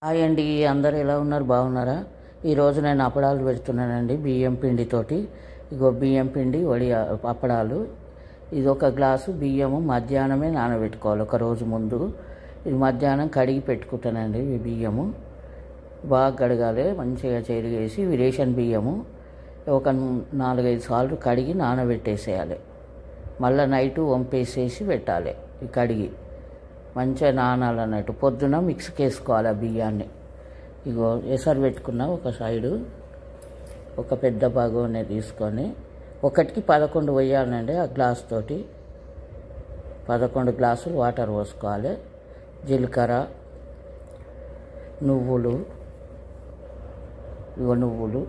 Hi అండి, అందరు ఎలా ఉన్నారు? బాగున్నారా? ఈరోజు నేను అప్పడాలు పెడుతున్నానండి బియ్యం పిండితోటి. ఇగో బియ్యం పిండి అప్పడాలు. ఇది ఒక గ్లాసు బియ్యము మధ్యాహ్నమే నానబెట్టుకోవాలి, ఒక రోజు ముందు. ఇది మధ్యాహ్నం కడిగి పెట్టుకుంటానండి. ఈ బియ్యము బాగా కడగాలి, మంచిగా చెరిగేసి రేషన్ బియ్యము ఒక 4-5 సార్లు కడిగి నానబెట్టేసేయాలి. మళ్ళీ నైటు వంపేసేసి పెట్టాలి. కడిగి మంచిగా నానాలన్నట్టు. పొద్దున మిక్స్కి వేసుకోవాలి ఆ బియ్యాన్ని. ఇగో ఎసరు పెట్టుకున్న ఒక సైడు ఒక పెద్ద బగోని తీసుకొని 1కి 11 పోయాలండి. ఆ గ్లాస్ తోటి 11 గ్లాసులు వాటర్ పోసుకోవాలి. జీలకర్ర, నువ్వులు, నువ్వులు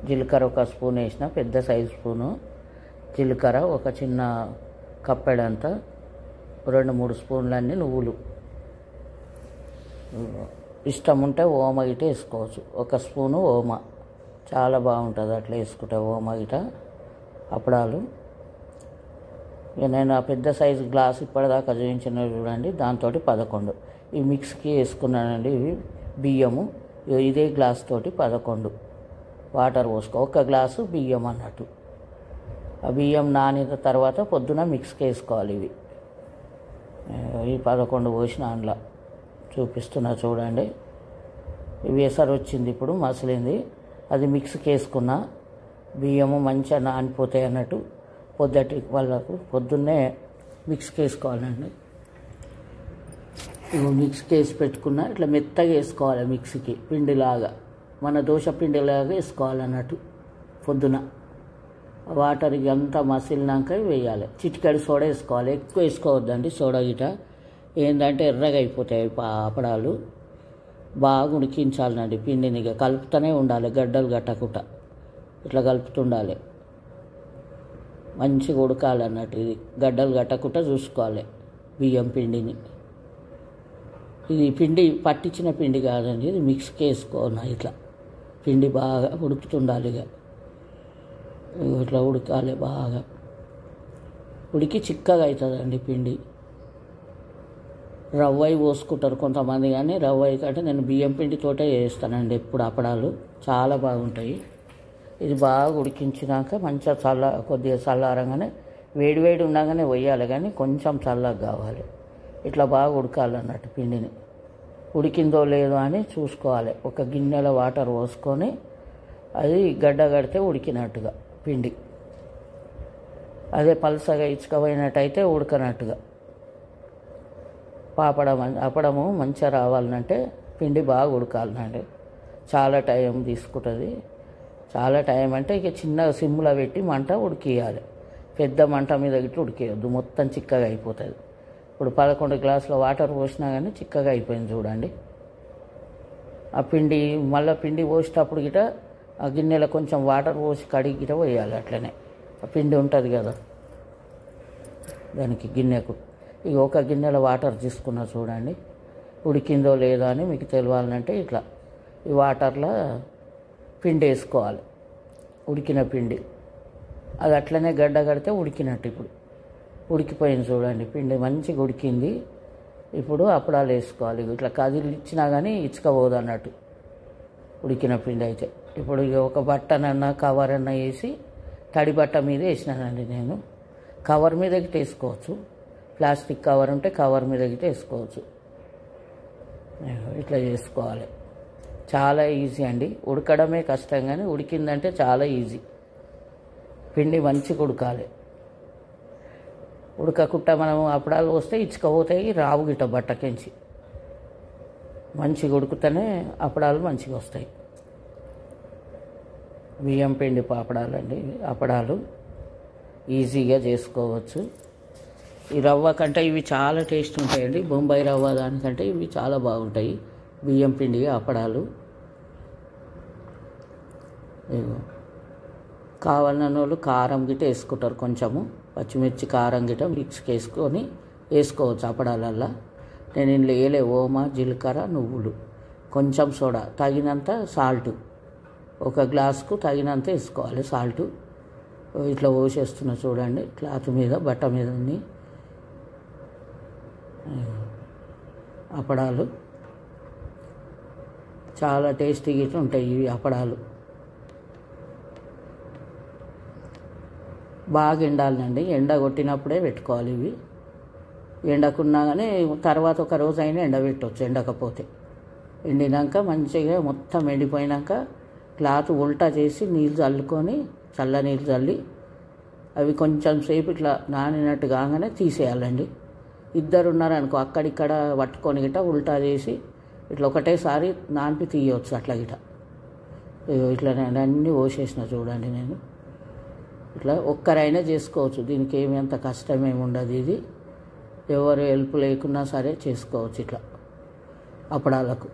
జీలకర్ర ఒక స్పూన్ వేసిన, పెద్ద సైజు స్పూను జీలకర్ర, ఒక చిన్న కప్పెడంతా 2-3 స్పూన్లన్నీ నువ్వులు. ఇష్టం ఉంటే ఓమ గిట వేసుకోవచ్చు, 1 స్పూను ఓమ. చాలా బాగుంటుంది అట్లా వేసుకుంటే ఓమ గిట అప్పడాలు. ఇక నేను ఆ పెద్ద సైజు గ్లాస్ ఇప్పటిదాకా చూపించిన చూడండి, దాంతో 11 ఈ మిక్స్కి వేసుకున్నానండి. ఇవి బియ్యము ఇదే గ్లాస్ తోటి 11 వాటర్ పోసుకో, 1 గ్లాసు బియ్యం అన్నట్టు. ఆ బియ్యం నానిన తర్వాత పొద్దున మిక్స్కి వేసుకోవాలి. ఈ 11 పోసిన అందులో చూపిస్తున్నా చూడండి. ఇవి ఎసరు వచ్చింది, ఇప్పుడు మసిలింది. అది మిక్స్కి వేసుకున్న బియ్యము మంచిగా నానిపోతాయి అన్నట్టు. వాళ్ళకు పొద్దున్నే మిక్స్కి వేసుకోవాలండి. ఇవి మిక్స్కి వేసి పెట్టుకున్న ఇట్లా మెత్తగా వేసుకోవాలి. మిక్సీకి పిండిలాగా, మన దోశ పిండిలాగా వేసుకోవాలన్నట్టు. పొద్దున వాటర్ అంతా మసిలినాక వేయాలి. చిటికెడు సోడా వేసుకోవాలి, ఎక్కువ వేసుకోవద్దండి సోడా గిట. ఏంటంటే ఎర్రగా అయిపోతాయి అప్పడాలు. బాగా ఉడికించాలండి పిండిని. కలుపుతూనే ఉండాలి, గడ్డలు కట్టకుండా ఇట్లా కలుపుతుండాలి. మంచిగా ఉడకాలన్నట్టు. ఇది గడ్డలు కట్టకుండా చూసుకోవాలి బియ్యం పిండిని. ఇది పిండి పట్టించిన పిండి కాదండి, ఇది మిక్స్కి వేసుకోవాలి. ఇట్లా పిండి బాగా ఉడుకుతుండాలి. ఇట్లా ఉడకాలి బాగా. ఉడికి చిక్కగా అవుతుందండి పిండి. రవ్వ పోసుకుంటారు కొంతమంది, కానీ రవ్వ కంటే నేను బియ్యం పిండితోటే చేస్తానండి ఎప్పుడు అప్పడాలు. చాలా బాగుంటాయి. ఇది బాగా ఉడికించినాక మంచిగా కొద్దిగా చల్లారంగానే, వేడివేడి ఉండగానే వేయాలి, కానీ కొంచెం చల్లగా కావాలి. ఇట్లా బాగా ఉడకాలన్నట్టు పిండిని. ఉడికిందో లేదో అని చూసుకోవాలి. ఒక గిన్నెలో వాటర్ పోసుకొని అది గడ్డ కడితే ఉడికినట్టుగా పిండి. అదే పలసగా ఇచ్చుకపోయినట్టయితే ఉడకనట్టుగా. అప్పడము మంచిగా రావాలంటే పిండి బాగా ఉడకాలండి. చాలా టైం తీసుకుంటుంది. చాలా టైం అంటే ఇక చిన్న సిమ్లో పెట్టి మంట ఉడికియాలి. పెద్ద మంట మీద గిట్ల ఉడికేయద్దు, మొత్తం చిక్కగా అయిపోతుంది. ఇప్పుడు 11 గ్లాసుల వాటర్ పోసినా కానీ చిక్కగా అయిపోయింది చూడండి. ఆ పిండి మళ్ళీ పిండి పోసేటప్పుడు గిట ఆ గిన్నెలో కొంచెం వాటర్ పోసి కడిగి గిట పోయాలి. అట్లనే ఆ పిండి ఉంటుంది కదా దానికి, గిన్నెకు. ఇక ఒక గిన్నెలో వాటర్ తీసుకున్నా చూడండి. ఉడికిందో లేదో అని మీకు తెలియాలంటే ఇట్లా ఈ వాటర్లో పిండి వేసుకోవాలి, ఉడికిన పిండి. అది అట్లనే గడ్డ కడితే ఉడికినట్టు. ఇప్పుడు ఉడికిపోయింది చూడండి, పిండి మంచిగా ఉడికింది. ఇప్పుడు అప్పడాలు వేసుకోవాలి. ఇట్లా కదిలి ఇచ్చినా కానీ ఇచ్చుకోబోదు అన్నట్టు ఉడికిన పిండి అయితే. ఇప్పుడు ఇక ఒక బట్టనన్నా కవర్ అన్నా వేసి, తడి బట్ట మీద వేసినానండి నేను. కవర్ మీద గిట్ట వేసుకోవచ్చు, ప్లాస్టిక్ కవర్ ఉంటే కవర్ మీద గిట్ట వేసుకోవచ్చు. ఇట్లా చేసుకోవాలి. చాలా ఈజీ అండి. ఉడకడమే కష్టం, కానీ ఉడికిందంటే చాలా ఈజీ. పిండి మంచిగా ఉడకాలి. ఉడకకుండా మనం అప్పడాలు వస్తే ఇచ్చుకపోతాయి, రావు గిట్ట బట్టకించి. మంచిగా ఉడుకుతూనే అప్పడాలు మంచిగా వస్తాయి. బియ్యం పిండి పాపడాలండి. అప్పడాలు ఈజీగా చేసుకోవచ్చు. ఈ రవ్వ కంటే ఇవి చాలా టేస్ట్ ఉంటాయండి. బొంబాయి రవ్వ దానికంటే ఇవి చాలా బాగుంటాయి బియ్యం పిండి అప్పడాలు. కావాలన్న వాళ్ళు కారం గిట్ట వేసుకుంటారు, కొంచెము పచ్చిమిర్చి కారం గిట్ట మిక్స్కి వేసుకొని వేసుకోవచ్చు అప్పడాలల్లో. నేను ఇంట్లో వేయలే. ఓమ, జీలకర్ర, నువ్వులు, కొంచెం సోడా, తగినంత సాల్ట్, 1 గ్లాసుకు తగినంత వేసుకోవాలి సాల్ట్. ఇట్లా పోసేస్తున్నా చూడండి, క్లాత్ మీద, బట్ట మీద. అప్పడాలు చాలా టేస్టీగా ఉంటాయి ఇవి అప్పడాలు. బాగా ఎండాలండి, ఎండ కొట్టినప్పుడే పెట్టుకోవాలి ఇవి. ఎండకున్నా కానీ తర్వాత ఒక రోజు అయినా ఎండబెట్టవచ్చు, ఎండకపోతే. ఎండినాక మంచిగా మొత్తం ఎండిపోయినాక క్లాత్ ఉల్టా చేసి నీళ్ళు చల్లుకొని, చల్ల నీళ్ళు చల్లి అవి కొంచెం సేపు ఇట్లా నానినట్టు కాగానే తీసేయాలండి. ఇద్దరు ఉన్నారనుకో అక్కడిక్కడ పట్టుకొని గిట ఉల్టా చేసి ఇట్లా ఒకటేసారి నానిపి తీయవచ్చు అట్లా గిట. ఇట్లా నేను అన్నీ పోసేసిన చూడండి. నేను ఇట్లా ఒక్కరైనా చేసుకోవచ్చు, దీనికి ఏమి అంత కష్టమేమి ఉండదు. ఇది ఎవరు హెల్ప్ లేకున్నా సరే చేసుకోవచ్చు ఇట్లా అప్పడాలకు.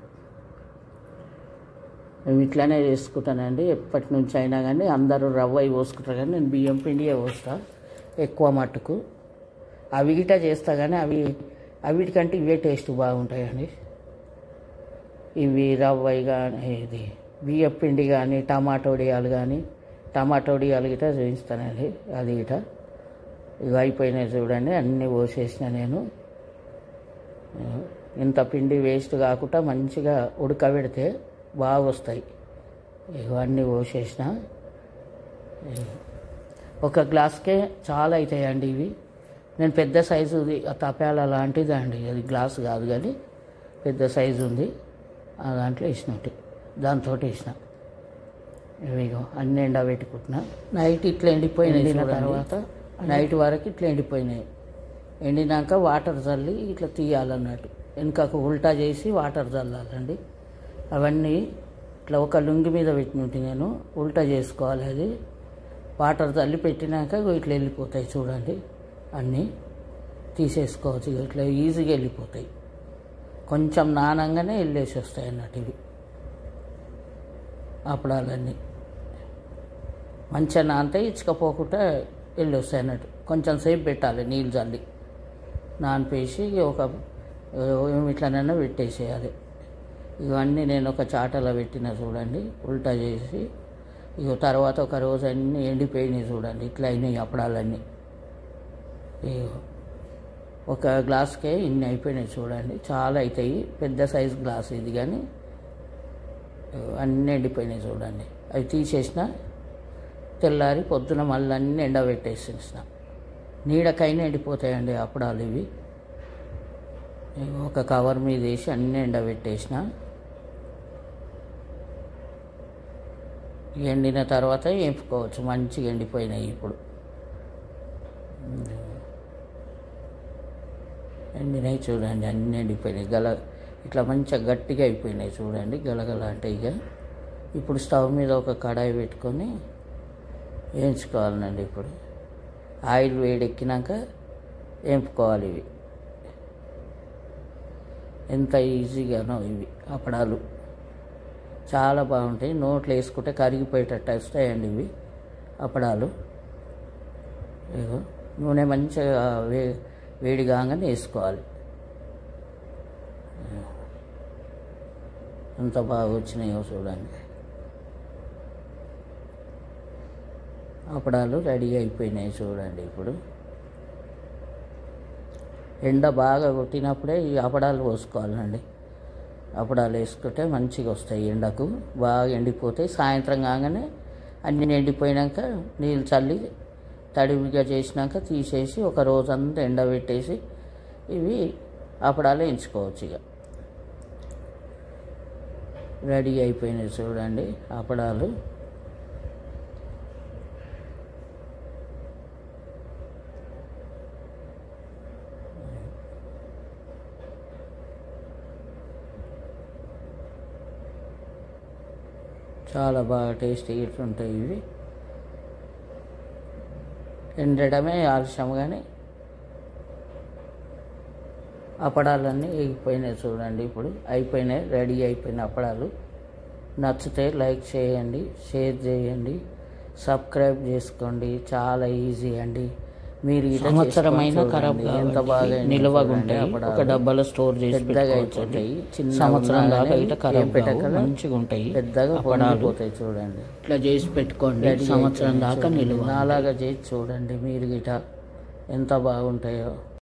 మేము ఇట్లానే చేసుకుంటానండి ఎప్పటి నుంచి అయినా. కానీ అందరూ రవ్వ పోసుకుంటారు, కానీ నేను బియ్యం పిండియే పోస్తా ఎక్కువ మట్టుకు. అవి గిట చేస్తా కానీ అవిటికంటే ఇవే టేస్ట్ బాగుంటాయండి. ఇవి రవ్వ కానీ, ఇది బియ్యం పిండి కానీ, టమాటో వడియాలు కానీ, టమాటో వడియాలు గిట చేయిస్తానండి. అది గిట ఇవి అయిపోయినాయి చూడండి, అన్నీ పోసేసిన నేను. ఇంత పిండి వేస్ట్ కాకుండా మంచిగా ఉడకబెడితే బాగా వస్తాయి. ఇవన్నీ పోసేసిన. ఒక గ్లాస్కే చాలా అవుతాయండి ఇవి. నేను పెద్ద సైజుది తపాల లాంటిది అండి, అది గ్లాస్ కాదు కానీ పెద్ద సైజు ఉంది, ఆ దాంట్లో వేసినట్టు దాంతో వేసిన. ఇవిగో అన్నీ ఎండబెట్టుకుంటున్నా. నైట్ ఇట్లా ఎండిపోయినాయి, తర్వాత నైట్ వరకు ఇట్లా ఎండిపోయినాయి. ఎండినాక వాటర్ చల్లి ఇట్లా తీయాలన్నట్టు, వెనుకకు ఉల్టా చేసి వాటర్ చల్లాలండి. అవన్నీ ఇట్లా ఒక లుంగి మీద పెట్టినట్టు నేను ఉల్టా చేసుకోవాలి. అది వాటర్ చల్లి పెట్టినాక ఇట్లా వెళ్ళిపోతాయి చూడండి, అన్నీ తీసేసుకోవచ్చు. ఇట్లా ఈజీగా వెళ్ళిపోతాయి, కొంచెం నానంగానే వెళ్ళేసి వస్తాయి అన్నట్టు. ఇవి అప్పడాలన్నీ మంచిగా నానితే ఇచ్చకపోకుండా వెళ్ళి వస్తాయి అన్నట్టు. కొంచెం సేపు పెట్టాలి నీళ్ళు చల్లి నానిపేసి ఒక ఇట్లనైనా పెట్టేసేయాలి. ఇవన్నీ నేను ఒక చాటలో పెట్టిన చూడండి, ఉల్టా చేసి. ఇక తర్వాత ఒక రోజు అన్నీ ఎండిపోయినాయి చూడండి, ఇట్లా అయినాయి అప్పడాలన్నీ. ఒక గ్లాస్కే ఇన్ని అయిపోయినాయి చూడండి, చాలా అవుతాయి. పెద్ద సైజు గ్లాస్ ఇది, కానీ అన్నీ ఎండిపోయినాయి చూడండి. అవి తీసేసిన, తెల్లారి పొద్దున మళ్ళీ అన్నీ ఎండబెట్టేసేసిన. నీడకైనా ఎండిపోతాయండి అప్పడాలు ఇవి. ఒక కవర్ మీద వేసి అన్నీ ఎండబెట్టేసిన. ఎండిన తర్వాత వేపుకోవచ్చు, మంచిగా ఎండిపోయినాయి. ఇప్పుడు ఎండినాయి చూడండి, అన్నీ ఎండిపోయినాయి. ఇట్లా మంచిగా గట్టిగా అయిపోయినాయి చూడండి, గలగల అంటే. ఇక ఇప్పుడు స్టవ్ మీద ఒక కడాయి పెట్టుకొని వేయించుకోవాలండి. ఇప్పుడు ఆయిల్ వేడెక్కినాక వేపుకోవాలి. ఇవి ఎంత ఈజీగానో ఇవి అప్పడాలు, చాలా బాగుంటాయి. నోట్లో వేసుకుంటే కరిగిపోయేటట్టు వస్తాయండి ఇవి అప్పడాలు. ఇగో నూనె మంచిగా వేడి కాగానే వేసుకోవాలి. ఎంత బాగా వచ్చినాయో చూడండి. అప్పడాలు రెడీ అయిపోయినాయి చూడండి. ఇప్పుడు ఎండ బాగా కొట్టినప్పుడే ఈ అప్పడాలు పోసుకోవాలండి. అప్పడాలు వేసుకుంటే మంచిగా వస్తాయి. ఎండకు బాగా ఎండిపోతాయి. సాయంత్రం కాగానే అన్నీ ఎండిపోయినాక నీళ్ళు చల్లి తడివిగా చేసినాక తీసేసి ఒక రోజంతా ఎండబెట్టేసి ఇవి అప్పడాలు వేయించుకోవచ్చు. ఇక రెడీ అయిపోయినాయి చూడండి అప్పడాలు. చాలా బాగా టేస్టీగా ఉంటాయి ఇవి. ఎండడమే ఆలస్యం, కానీ అప్పడాలన్నీ ఎగిపోయినాయి చూడండి. ఇప్పుడు అయిపోయినాయి, రెడీ అయిపోయిన అప్పడాలు. నచ్చితే లైక్ చేయండి, షేర్ చేయండి, సబ్స్క్రైబ్ చేసుకోండి. చాలా ఈజీ అండి. మీరు సంవత్సరమైన ఖరాబ్ ఎంత బాగా నిల్వగుంటాయి. ఒక డబ్బాలో స్టోర్ చేసి పెద్దగా అయిపోతాయి. చిన్న సంవత్సరం దాకా ఇట ఖరాబ్ పెట్టక మంచిగా ఉంటాయి, పెద్దగా పొంగిపోతాయి చూడండి. ఇట్లా చేసి పెట్టుకోండి, సంవత్సరం దాకా నిల్వ. నాలాగా చేసి చూడండి మీరు గిట ఎంత బాగుంటాయో.